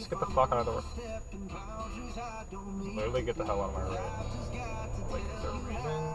just get the fuck out of the way? Literally get the hell out of my way. Like, is there a reason?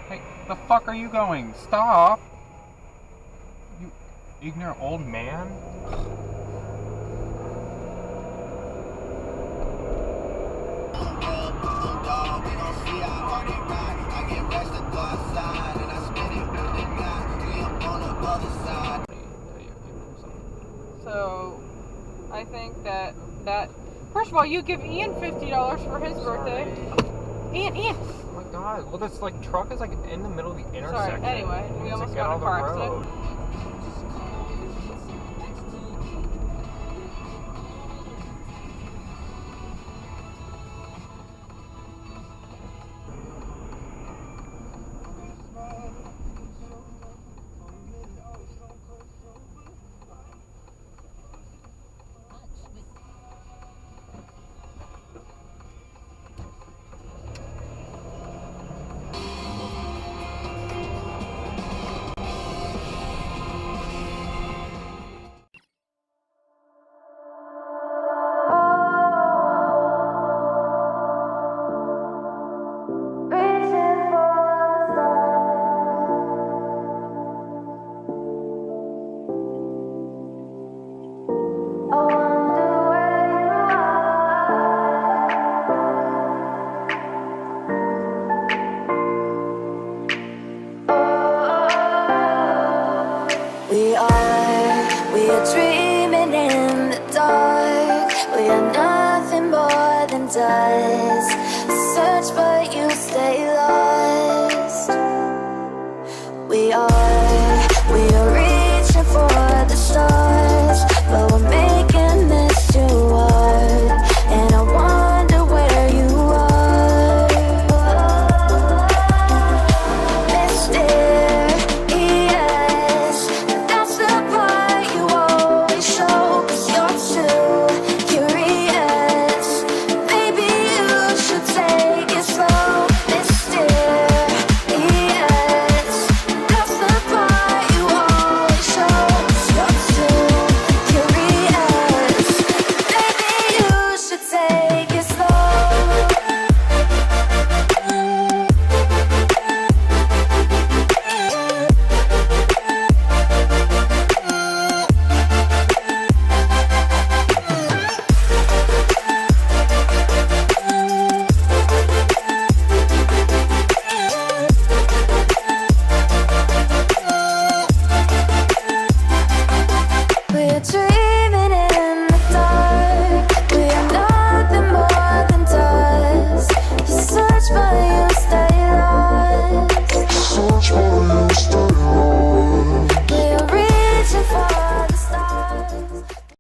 Hey, the fuck are you going? Stop! You ignorant old man? So, I think that first of all, you give Ian $50 for his birthday. Ian. Oh my god! Well, this like truck is like in the middle of the intersection. Sorry. Anyway, we to almost get got on a the car road. accident. We are dreaming in the dark. We are nothing more than dust.